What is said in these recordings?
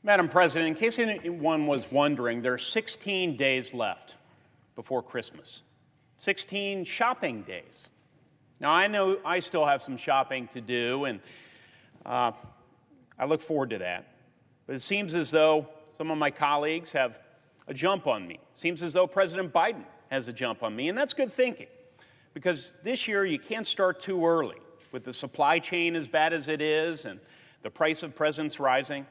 Madam President, in case anyone was wondering, there are 16 days left before Christmas. 16 shopping days. Now, I know I still have some shopping to do, and I look forward to that. But it seems as though some of my colleagues have a jump on me. It seems as though President Biden has a jump on me, and that's good thinking. Because this year, you can't start too early, with the supply chain as bad as it is and the price of presents rising.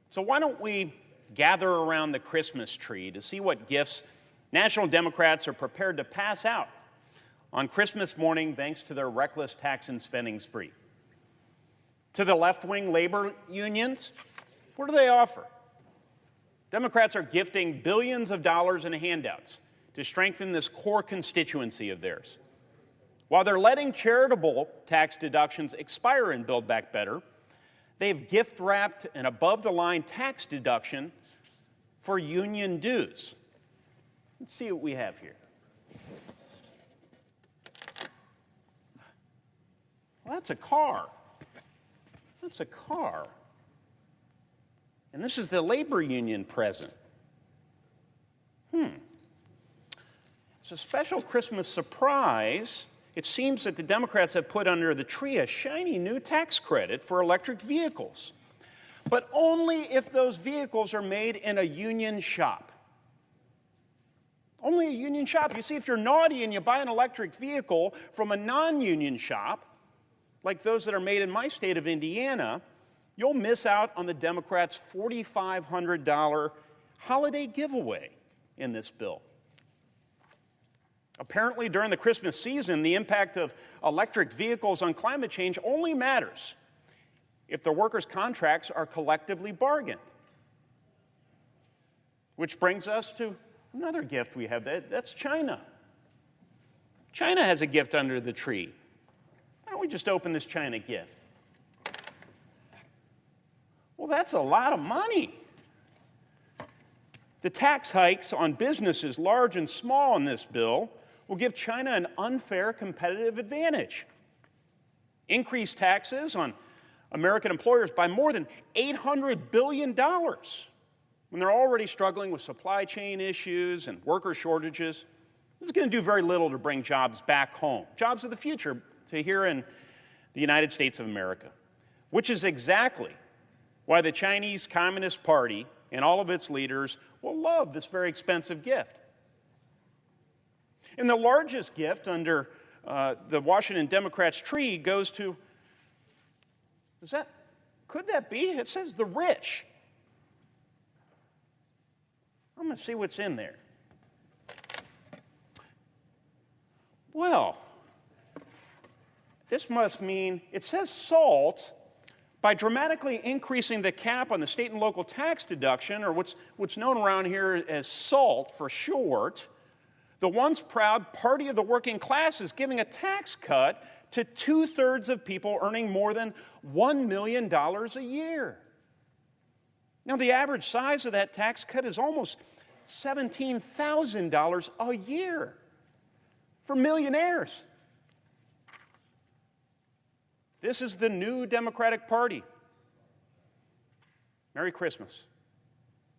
So why don't we gather around the Christmas tree to see what gifts National Democrats are prepared to pass out on Christmas morning thanks to their reckless tax and spending spree. To the left-wing labor unions, what do they offer? Democrats are gifting billions of dollars in handouts to strengthen this core constituency of theirs. While they're letting charitable tax deductions expire in Build Back Better, they've gift-wrapped an above-the-line tax deduction for union dues. Let's see what we have here. Well, that's a car. That's a car. And this is the labor union present. It's a special Christmas surprise. It seems that the Democrats have put under the tree a shiny new tax credit for electric vehicles, but only if those vehicles are made in a union shop. Only a union shop. You see, if you're naughty and you buy an electric vehicle from a non-union shop, like those that are made in my state of Indiana, you'll miss out on the Democrats' $4,500 holiday giveaway in this bill. Apparently, during the Christmas season, the impact of electric vehicles on climate change only matters if the workers' contracts are collectively bargained. Which brings us to another gift we have. That's China. China has a gift under the tree. Why don't we just open this China gift? Well, that's a lot of money. The tax hikes on businesses large and small in this bill will give China an unfair competitive advantage. Increased taxes on American employers by more than $800 billion when they're already struggling with supply chain issues and worker shortages. This is going to do very little to bring jobs back home, jobs of the future to here in the United States of America, which is exactly why the Chinese Communist Party and all of its leaders will love this very expensive gift. And the largest gift under the Washington Democrats' tree goes to, could that be? It says the rich. I'm going to see what's in there. Well, this must mean, it says SALT. By dramatically increasing the cap on the state and local tax deduction, or what's known around here as SALT for short, the once proud party of the working class is giving a tax cut to 2/3 of people earning more than $1 million a year. Now, the average size of that tax cut is almost $17,000 a year for millionaires. This is the new Democratic Party. Merry Christmas.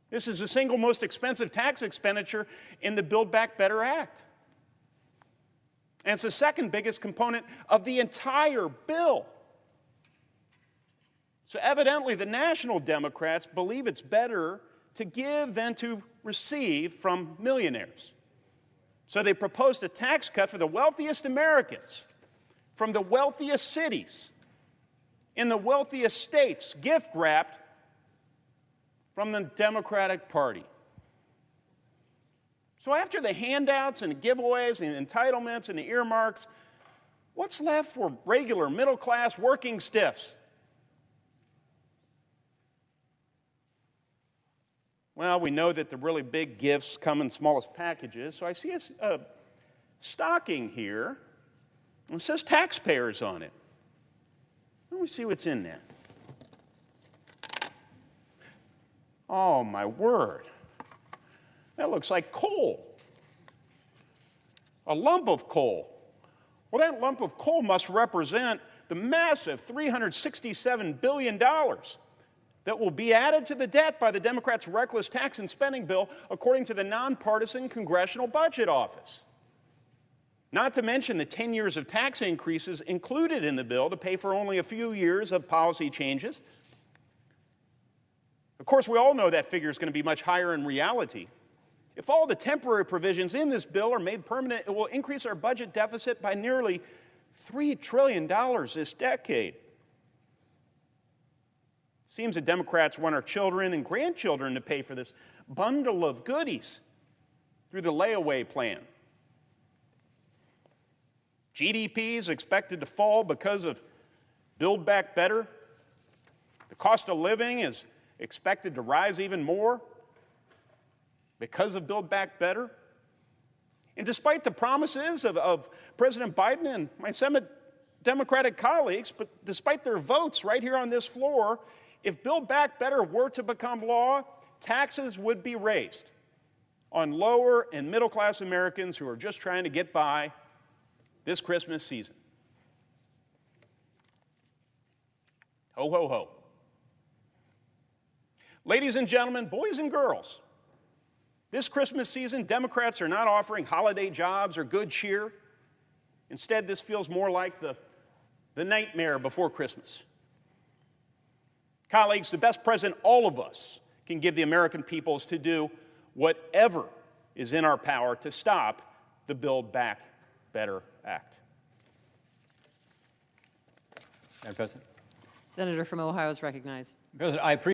This is the single most expensive tax expenditure in the Build Back Better Act. And it's the second biggest component of the entire bill. So evidently, the national Democrats believe it's better to give than to receive from millionaires. So they proposed a tax cut for the wealthiest Americans from the wealthiest cities in the wealthiest states, gift-wrapped from the Democratic Party. So after the handouts and the giveaways and entitlements and the earmarks, what's left for regular middle-class working stiffs? Well, we know that the really big gifts come in smallest packages, so I see a stocking here. It says taxpayers on it. Let me see what's in there. Oh, my word. That looks like coal. A lump of coal. Well, that lump of coal must represent the massive $367 billion that will be added to the debt by the Democrats' reckless tax and spending bill, according to the nonpartisan Congressional Budget Office. Not to mention the 10 years of tax increases included in the bill to pay for only a few years of policy changes. Of course, we all know that figure is going to be much higher in reality. If all the temporary provisions in this bill are made permanent, it will increase our budget deficit by nearly $3 trillion this decade. It seems that Democrats want our children and grandchildren to pay for this bundle of goodies through the layaway plan. GDP is expected to fall because of Build Back Better. The cost of living is expected to rise even more because of Build Back Better. And despite the promises of President Biden and my Senate Democratic colleagues, but despite their votes right here on this floor, if Build Back Better were to become law, taxes would be raised on lower and middle-class Americans who are just trying to get by this Christmas season. Ho, ho, ho. Ladies and gentlemen, boys and girls, this Christmas season, Democrats are not offering holiday jobs or good cheer. Instead, this feels more like the nightmare before Christmas. Colleagues, the best present all of us can give the American people is to do whatever is in our power to stop the Build Back Better Act. Madam President. Senator from Ohio is recognized. President, I appreciate